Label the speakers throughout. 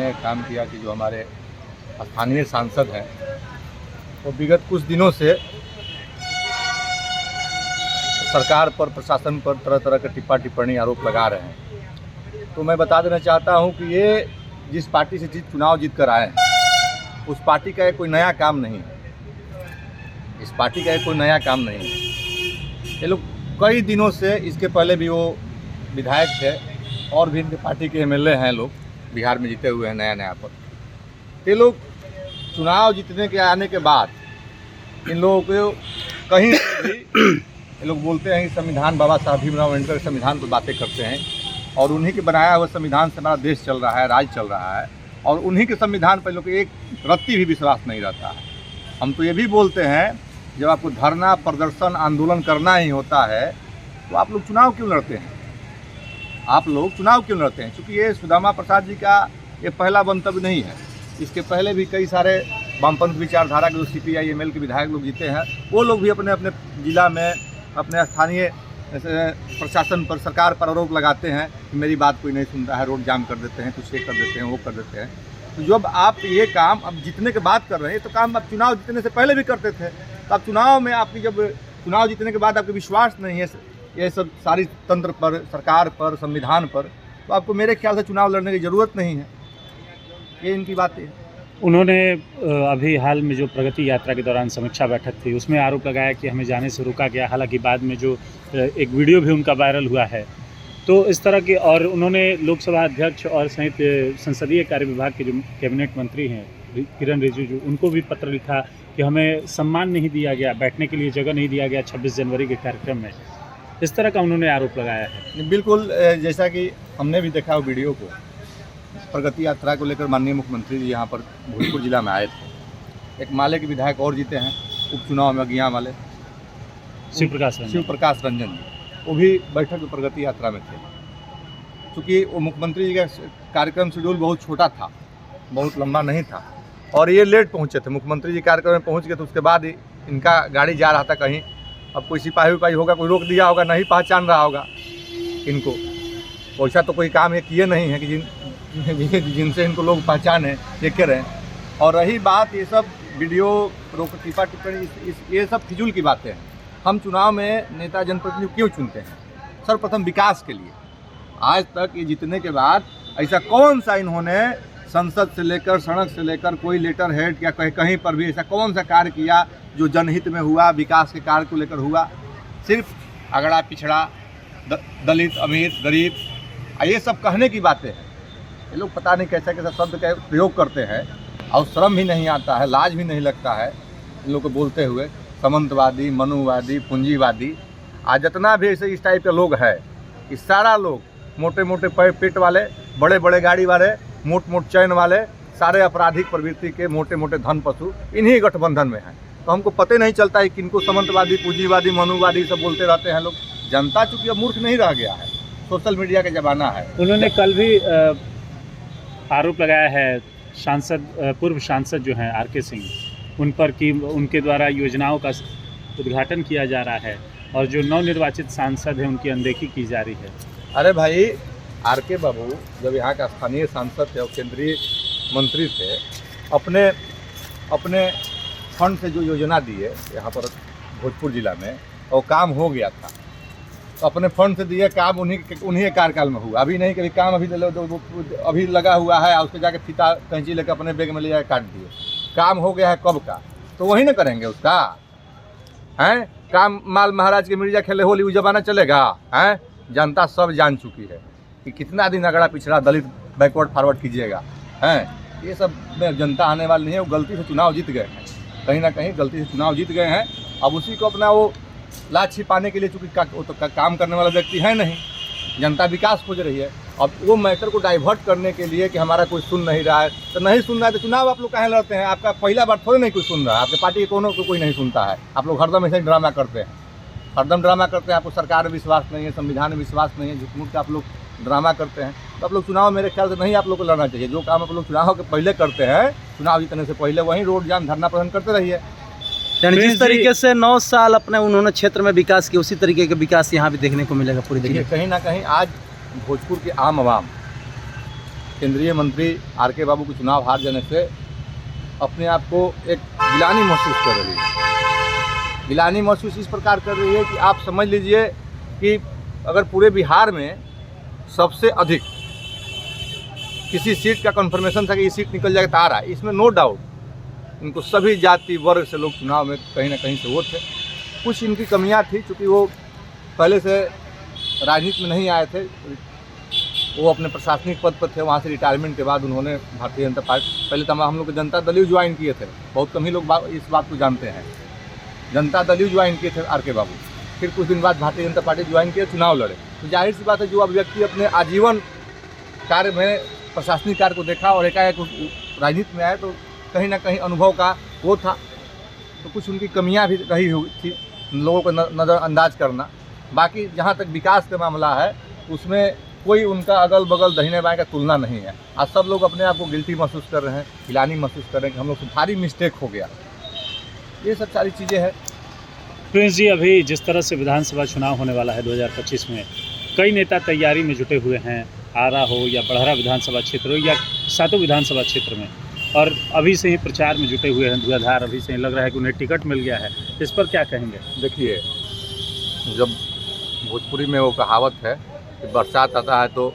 Speaker 1: ने काम किया कि जो हमारे स्थानीय सांसद हैं वो विगत कुछ दिनों से सरकार पर, प्रशासन पर तरह तरह के टिप्पणी आरोप लगा रहे हैं। तो मैं बता देना चाहता हूं कि ये जिस पार्टी से चुनाव जीत कर आए हैं उस पार्टी का कोई नया काम नहीं है। इस पार्टी का कोई नया काम नहीं है। ये लोग कई दिनों से, इसके पहले भी वो विधायक थे और भी इनके पार्टी के एमएलए हैं, लोग बिहार में जीते हुए हैं नया पर। ये लोग चुनाव जीतने के आने के बाद इन लोगों को कहीं भी ये लोग बोलते हैं कि संविधान, बाबा साहब भीमराव अम्बेडकर संविधान पर बातें करते हैं और उन्हीं के बनाया हुआ संविधान से हमारा देश चल रहा है, राज चल रहा है और उन्हीं के संविधान पर लोग को एक रत्ती भी विश्वास नहीं रहता है। हम तो ये भी बोलते हैं जब आपको धरना, प्रदर्शन, आंदोलन करना ही होता है तो आप लोग चुनाव क्यों लड़ते हैं? आप लोग चुनाव क्यों लड़ते हैं? क्योंकि ये सुदामा प्रसाद जी का ये पहला मंतव्य नहीं है। इसके पहले भी कई सारे वामपंथ विचारधारा के जो CPI-ML के विधायक लोग जीते हैं वो लोग भी अपने अपने जिला में अपने स्थानीय प्रशासन पर, सरकार पर आरोप लगाते हैं कि मेरी बात कोई नहीं सुन रहा है, रोड जाम कर देते हैं, कुछ ये कर देते हैं, वो कर देते हैं। तो जब आप ये काम अब जीतने के बाद कर रहे हैं तो काम आप चुनाव जीतने से पहले भी करते थे। तो आप चुनाव में, आपकी जब चुनाव जीतने के बाद आपको विश्वास नहीं है ये सब सारी तंत्र पर, सरकार पर, संविधान पर, तो आपको मेरे ख्याल से चुनाव लड़ने की ज़रूरत नहीं है। ये इनकी बातें हैं।
Speaker 2: उन्होंने अभी हाल में जो प्रगति यात्रा के दौरान समीक्षा बैठक थी उसमें आरोप लगाया कि हमें जाने से रोका गया। हालांकि बाद में जो एक वीडियो भी उनका वायरल हुआ है, तो इस तरह के, और उन्होंने लोकसभा अध्यक्ष और सहित संसदीय कार्य विभाग के जो कैबिनेट मंत्री हैं किरण रिजिजू, उनको भी पत्र लिखा कि हमें सम्मान नहीं दिया गया, बैठने के लिए जगह नहीं दिया गया 26 जनवरी के कार्यक्रम में। इस तरह का उन्होंने आरोप लगाया है।
Speaker 1: बिल्कुल, जैसा कि हमने भी देखा वीडियो को, प्रगति यात्रा को लेकर माननीय मुख्यमंत्री जी यहाँ पर भोजपुर जिला में आए थे। एक माले के विधायक और जीते हैं उपचुनाव में, अगिया माले, शिव प्रकाश रंजन जी, वो भी बैठक में प्रगति यात्रा में थे। क्योंकि वो मुख्यमंत्री जी का कार्यक्रम शेड्यूल बहुत छोटा था, बहुत लंबा नहीं था और ये लेट पहुँचे थे। मुख्यमंत्री जी कार्यक्रम में पहुँच गए तो उसके बाद ही इनका गाड़ी जा रहा था कहीं। अब कोई सिपाही होगा, कोई रोक दिया होगा, नहीं पहचान रहा होगा इनको। वैसा तो कोई काम ये किए नहीं है कि जिनसे इनको लोग पहचाने, ये कह रहे हैं। और रही बात ये सब वीडियो रोक, टिप्पणी, ये सब फिजूल की बातें हैं। हम चुनाव में नेता, जनप्रतिनिधि क्यों चुनते हैं? सर्वप्रथम विकास के लिए। आज तक ये जीतने के बाद ऐसा कौन सा इन्होंने संसद से लेकर, सड़क से लेकर, कोई लेटर हेड या कहीं पर भी ऐसा कौन सा कार्य किया जो जनहित में हुआ, विकास के कार्य को लेकर हुआ? सिर्फ अगड़ा पिछड़ा, दलित, अमीर, गरीब, ये सब कहने की बातें हैं। ये लोग पता नहीं कैसा कैसा शब्द का प्रयोग करते हैं और शर्म भी नहीं आता है, लाज भी नहीं लगता है इन लोग को बोलते हुए। सामंतवादी, मनुवादी, पूंजीवादी, आज जितना भी ऐसे इस टाइप के लोग हैं, इस सारा लोग मोटे मोटे पेट वाले, बड़े बड़े गाड़ी वाले, मोट मोट चैन वाले, सारे आपराधिक प्रवृत्ति के मोटे मोटे धन पशु इन्हीं गठबंधन में हैं। तो हमको पता नहीं चलता है किनको सामंतवादी, पूंजीवादी, मनुवादी सब बोलते रहते हैं लोग। जनता चूँकि अब मूर्ख नहीं रह गया है, सोशल मीडिया का ज़माना है।
Speaker 2: उन्होंने कल भी आरोप लगाया है सांसद, पूर्व सांसद जो हैं RK सिंह, उन पर कि उनके द्वारा योजनाओं का उद्घाटन किया जा रहा है और जो नवनिर्वाचित सांसद हैं उनकी अनदेखी की जा रही है।
Speaker 1: अरे भाई, RK बाबू जब यहाँ का स्थानीय सांसद थे और केंद्रीय मंत्री थे, अपने फंड से जो योजना दी है यहाँ पर भोजपुर जिला में, और काम हो गया था, तो अपने फंड से दिए काम उन्हीं कार्यकाल में हुआ। अभी नहीं कि काम अभी लगा हुआ है और उसके जाके फीता कैंची लेकर अपने बैग में ले जाकर काट दिए। काम हो गया है कब का, तो वही ना करेंगे उसका, हैं? काम माल महाराज के मिर्जा खेले होली, वो जमाना चलेगा? हैं? जनता सब जान चुकी है कि कितना दिन अगड़ा पिछड़ा, दलित बैकवर्ड फॉरवर्ड कीजिएगा, हैं? ये सब में जनता आने वाली नहीं है। वो गलती से चुनाव जीत गए हैं, कहीं ना कहीं गलती से चुनाव जीत गए हैं। अब उसी को अपना वो लाज छिपाने के लिए, चूँकि वो तो काम करने वाला व्यक्ति है नहीं, जनता विकास खोज रही है। अब वो मैटर को डाइवर्ट करने के लिए कि हमारा कोई सुन नहीं रहा है, तो नहीं सुन रहा है तो चुनाव आप लोग काहे लड़ते हैं? आपका पहला बार थोड़ी नहीं कोई सुन रहा है, आपके पार्टी के कोनो को कोई नहीं सुनता है। आप लोग हरदम ऐसे ड्रामा करते हैं, हरदम ड्रामा करते हैं। आपको सरकार में विश्वास नहीं है, संविधान में विश्वास नहीं है, झूठ मूठ का आप लोग ड्रामा करते हैं। तो आप लोग चुनाव मेरे ख्याल से नहीं आप लोग को लड़ना चाहिए। जो काम आप लोग चुनाव के पहले करते हैं, चुनाव जीतने से पहले, वहीं रोड जाम, धरना प्रदर्शन करते रहिए।
Speaker 3: यानी जिस तरीके से 9 साल अपने उन्होंने क्षेत्र में विकास किया, उसी तरीके का विकास यहाँ भी देखने को मिलेगा पूरी दुनिया।
Speaker 1: कहीं ना कहीं आज भोजपुर के आम आवाम केंद्रीय मंत्री आर.के. बाबू को चुनाव हार जाने से अपने आप को एक गिलानी महसूस कर रही है। गिलानी महसूस इस प्रकार कर रही है कि आप समझ लीजिए कि अगर पूरे बिहार में सबसे अधिक किसी सीट का कन्फर्मेशन था कि ये सीट निकल जाएगा तो आ रहा है, इसमें नो डाउट इनको सभी जाति वर्ग से लोग चुनाव में कहीं ना कहीं से वोट थे। कुछ इनकी कमियां थी, चूँकि वो पहले से राजनीति में नहीं आए थे, वो अपने प्रशासनिक पद पर थे, वहाँ से रिटायरमेंट के बाद उन्होंने भारतीय जनता पार्टी, पहले तो हम लोग जनता दल ज्वाइन किए थे, बहुत कम ही लोग इस बात को जानते हैं। जनता दल ज्वाइन किए थे आर.के. बाबू, फिर कुछ दिन बाद भारतीय जनता पार्टी ज्वाइन किए, चुनाव लड़े। तो जाहिर सी बात है जो अब व्यक्ति अपने आजीवन कार्य में प्रशासनिक कार्य को देखा और एकाएक राजनीति में आए तो कहीं ना कहीं अनुभव का वो था, तो कुछ उनकी कमियां भी रही हुई थी, लोगों को नज़रअंदाज करना। बाकी जहां तक विकास का मामला है उसमें कोई उनका अगल बगल दहिने बाएं का तुलना नहीं है। आज सब लोग अपने आप को गिल्टी महसूस कर रहे हैं, गिलानी महसूस कर रहे हैं कि हम लोग से भारी मिस्टेक हो गया। ये सब सारी चीज़ें हैं।
Speaker 2: प्रिंस जी, अभी जिस तरह से विधानसभा चुनाव होने वाला है 2025 में, कई नेता तैयारी में जुटे हुए हैं, आरा हो या बड़हरा विधानसभा क्षेत्र हो या सातों विधानसभा क्षेत्र में, और अभी से ही प्रचार में जुटे हुए हैं धुआंधार। अभी से ही लग रहा है कि उन्हें टिकट मिल गया है। इस पर क्या कहेंगे?
Speaker 1: देखिए, जब भोजपुरी में वो कहावत है कि बरसात आता है तो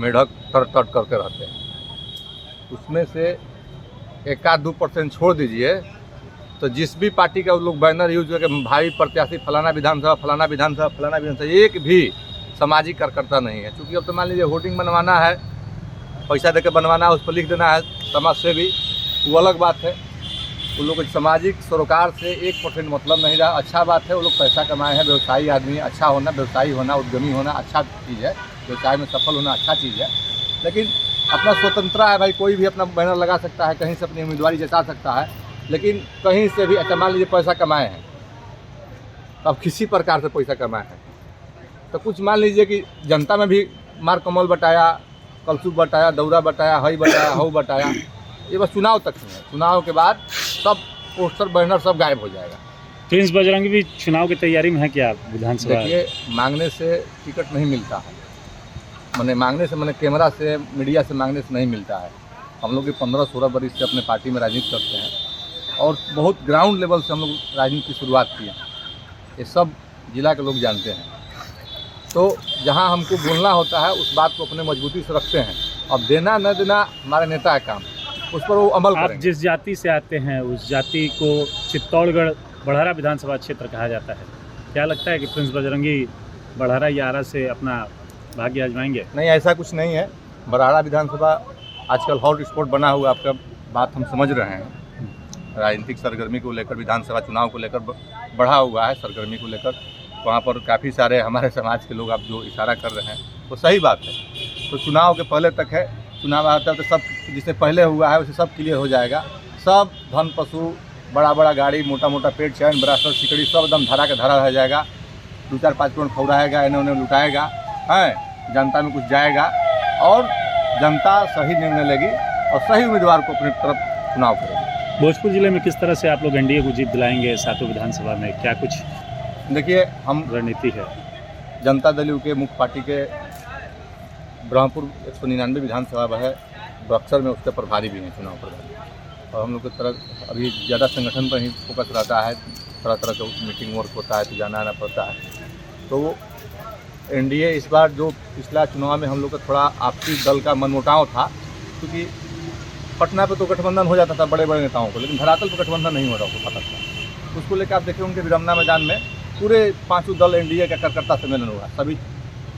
Speaker 1: मेढक तर करते रहते हैं, उसमें से 1-2% छोड़ दीजिए तो जिस भी पार्टी का लोग बैनर यूज करके भाई प्रत्याशी फलाना विधानसभा फलाना विधानसभा फलाना विधानसभा, एक भी सामाजिक कार्यकर्ता नहीं है। क्योंकि अब तो मान लीजिए होर्डिंग बनवाना है, पैसा देकर बनवाना है, उस पर लिख देना है समाज से भी, वो अलग बात है। उन लोगों को सामाजिक सरोकार से 1% मतलब नहीं रहा। अच्छा बात है, वो लोग पैसा कमाए हैं, व्यवसायी आदमी, अच्छा होना, व्यवसायी होना, उद्यमी होना अच्छा चीज़ है, व्यवसाय में सफल होना अच्छा चीज़ है। लेकिन अपना स्वतंत्रता है भाई, कोई भी अपना बैनर लगा सकता है, कहीं से अपनी उम्मीदवारी जता सकता है, लेकिन कहीं से भी अच्छा मान लीजिए पैसा कमाए हैं, अब किसी प्रकार से पैसा कमाए हैं तो कुछ मान लीजिए कि जनता में भी मार कमल बटाया, कलसुप बटाया, दौरा बटाया, हई बटाया, हऊ बटाया, ये बस चुनाव तक नहीं है। चुनाव के बाद सब पोस्टर बैनर सब गायब हो जाएगा।
Speaker 2: प्रिंस बजरंगी भी चुनाव की तैयारी में है क्या विधानसभा?
Speaker 1: देखिए, मांगने से टिकट नहीं मिलता है, मैंने मांगने से, मैंने कैमरा से, मीडिया से मांगने से नहीं मिलता है। हम लोग 15-16 वर्ष से अपने पार्टी में राजनीति करते हैं और बहुत ग्राउंड लेवल से हम लोग राजनीति की शुरुआत की है, ये सब जिला के लोग जानते हैं। तो जहां हमको बोलना होता है उस बात को अपने मजबूती से रखते हैं। अब देना न देना हमारे नेता है काम, उस पर वो अमल करेंगे।
Speaker 2: आप जिस जाति से आते हैं उस जाति को चित्तौड़गढ़ बड़हरा विधानसभा क्षेत्र कहा जाता है, क्या लगता है कि प्रिंस बजरंगी बड़हरा या आरा से अपना भाग्य आजमाएंगे?
Speaker 1: नहीं, ऐसा कुछ नहीं है। बड़हरा विधानसभा आजकल हॉट स्पॉट बना हुआ, आपका बात हम समझ रहे हैं। राजनीतिक सरगर्मी को लेकर, विधानसभा चुनाव को लेकर बढ़ा हुआ है सरगर्मी को लेकर। वहाँ पर काफ़ी सारे हमारे समाज के लोग आप जो इशारा कर रहे हैं वो सही बात है। तो चुनाव के पहले तक है, चुनाव आता है तो सब जिससे पहले हुआ है उसे सब क्लियर हो जाएगा। सब धन पशु, बड़ा बड़ा गाड़ी, मोटा मोटा पेट, चैन, ब्रासर, सिकड़ी सब एकदम धरा के धरा रह जाएगा। 2-4-5 करोड़ खौराएगा, इन्हें उन्हें लुटाएगा, है जनता में कुछ जाएगा और जनता सही निर्णय लेगी और सही उम्मीदवार को अपनी तरफ चुनाव करेगी।
Speaker 2: भोजपुर जिले में किस तरह से आप लोग एनडीए को जीत दिलाएंगे सातों विधानसभा में, क्या कुछ
Speaker 1: देखिए, हम
Speaker 2: रणनीति है? जनता
Speaker 1: दल के मुख्य पार्टी के ब्रह्मपुर 199 विधानसभा है, बक्सर में उसके प्रभारी भी हैं चुनाव प्रभारी, और हम लोग की तरफ अभी ज़्यादा संगठन पर ही फोकस रहता है। तरह तरह का मीटिंग वर्क होता है तो जाना आना पड़ता है। तो एनडीए इस बार, जो पिछला चुनाव में हम लोग का थोड़ा आपसी दल का मनमुटाव था, क्योंकि पटना पे तो गठबंधन हो जाता था बड़े बड़े नेताओं को, लेकिन धरातल पर गठबंधन नहीं हो रहा उसको पता था। उसको लेकर आप देखिए उनके विडम्बना मैदान में पूरे 5 दल एनडीए का कार्यकर्ता सम्मेलन हुआ। सभी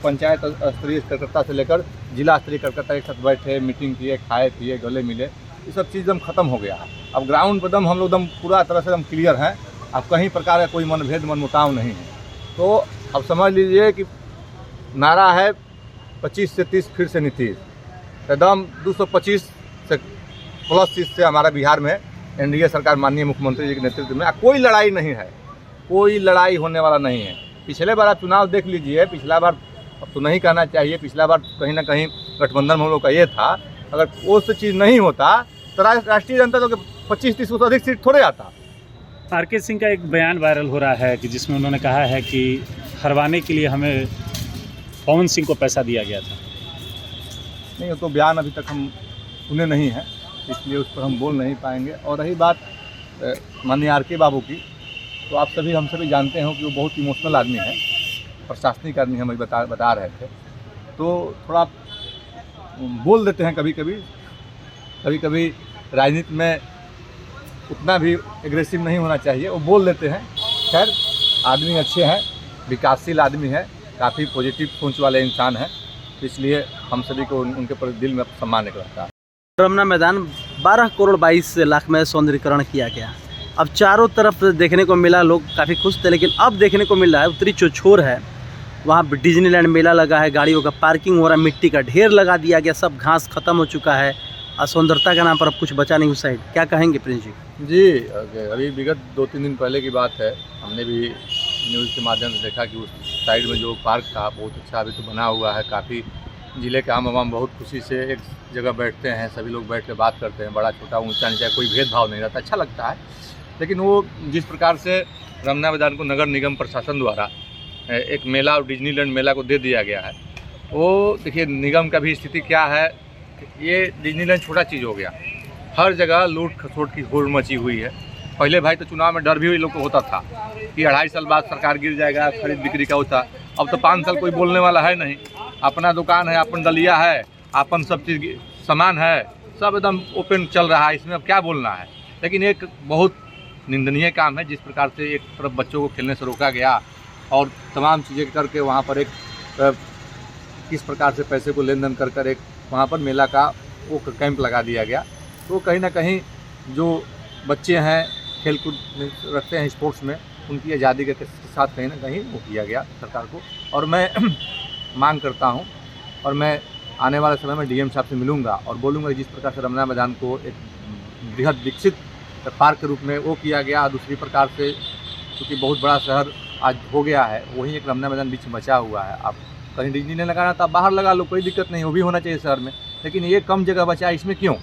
Speaker 1: पंचायत स्तरीय कार्यकर्ता से लेकर जिला स्तरीय कार्यकर्ता एक साथ बैठे, मीटिंग किए, खाए पिए, गले मिले, ये सब चीज़ एकदम खत्म हो गया है। अब ग्राउंड पर एकदम हम लोग एकदम पूरा तरह से एकदम क्लियर हैं। अब कहीं प्रकार का कोई मनभेद मनमुटाव नहीं है। तो अब समझ लीजिए कि नारा है 25 से 30 फिर से नीतीश, एकदम 225 से प्लस सीट से हमारा बिहार में एनडीए सरकार माननीय मुख्यमंत्री जी के नेतृत्व में। कोई लड़ाई नहीं है, कोई लड़ाई होने वाला नहीं है। पिछले बार आप चुनाव देख लीजिए, पिछला बार, अब तो नहीं कहना चाहिए, पिछला बार कहीं ना कहीं गठबंधन हम लोग का ये था, अगर वो चीज़ नहीं होता तो राष्ट्रीय जनता दल के 25-30 से अधिक सीट थोड़े आता।
Speaker 2: आर.के. सिंह का एक बयान वायरल हो रहा है कि जिसमें उन्होंने कहा है कि हरवाने के लिए हमें पवन सिंह को पैसा दिया गया था।
Speaker 1: नहीं, वो तो बयान अभी तक हम सुने नहीं हैं, इसलिए उस पर हम बोल नहीं पाएंगे। और रही बात माननीय RK बाबू की, तो हम सभी जानते हैं कि वो बहुत इमोशनल आदमी है, प्रशासनिक आदमी हमें बता रहे थे। तो थोड़ा बोल देते हैं कभी कभी राजनीति में उतना भी एग्रेसिव नहीं होना चाहिए, वो बोल देते हैं। खैर, आदमी अच्छे हैं, विकासशील आदमी है, काफ़ी पॉजिटिव सोच वाले इंसान हैं, इसलिए हम सभी को उनके प्रति दिल में सम्मान रहता है।
Speaker 3: रमना मैदान 12 करोड़ 22 लाख में सौंदर्यीकरण किया गया। अब चारों तरफ देखने को मिला, लोग काफ़ी खुश थे, लेकिन अब देखने को मिल रहा है उत्तरी जो छोर है वहाँ डिज्नीलैंड मेला लगा है, गाड़ियों का पार्किंग हो रहा है, मिट्टी का ढेर लगा दिया गया, सब घास खत्म हो चुका है, असुंदरता के नाम पर अब कुछ बचा नहीं उस साइड। क्या कहेंगे प्रिंस जी?
Speaker 1: जी, अभी विगत 2-3 दिन पहले की बात है, हमने भी न्यूज़ के माध्यम से देखा कि उस साइड में जो पार्क था बहुत अच्छा अभी तो बना हुआ है। काफ़ी ज़िले के आम बहुत खुशी से एक जगह बैठते हैं, सभी लोग बैठ कर बात करते हैं, बड़ा छोटा ऊंचा नीचा कोई भेदभाव नहीं रहता, अच्छा लगता है। लेकिन वो जिस प्रकार से रमना मैदान को नगर निगम प्रशासन द्वारा एक मेला और डिज्नीलैंड मेला को दे दिया गया है, वो देखिए निगम का भी स्थिति क्या है। ये डिज्नीलैंड छोटा चीज़ हो गया, हर जगह लूट खसोट की होड़ मची हुई है। पहले भाई तो चुनाव में डर भी लोग को होता था कि 2.5 साल बाद सरकार गिर जाएगा, खरीद बिक्री का होता। अब तो 5 साल कोई बोलने वाला है नहीं, अपना दुकान है, अपन दलिया है, अपन सब चीज़ सामान है, सब एकदम ओपन चल रहा है, इसमें अब क्या बोलना है। लेकिन एक बहुत निंदनीय काम है जिस प्रकार से एक तरफ बच्चों को खेलने से रोका गया और तमाम चीज़ें करके वहाँ पर एक किस प्रकार से पैसे को लेन देन कर एक वहाँ पर मेला का वो कैंप लगा दिया गया। तो कहीं ना कहीं जो बच्चे हैं खेलकूद में रखते हैं स्पोर्ट्स में, उनकी आज़ादी के साथ कहीं ना कहीं वो किया गया सरकार को। और मैं मांग करता हूँ और मैं आने वाले समय में DM साहब से मिलूँगा और बोलूँगा जिस प्रकार से रमना मैदान को एक बृहद विकसित पार्क के रूप में वो किया गया, दूसरी प्रकार से क्योंकि बहुत बड़ा शहर आज हो गया है, वहीं एक रमना मैदान बीच में बचा हुआ है। आप कहीं डिज्नीलैंड लगाना तो आप बाहर लगा लो, कोई दिक्कत नहीं, वो भी होना चाहिए शहर में, लेकिन ये कम जगह बचा है, इसमें क्यों?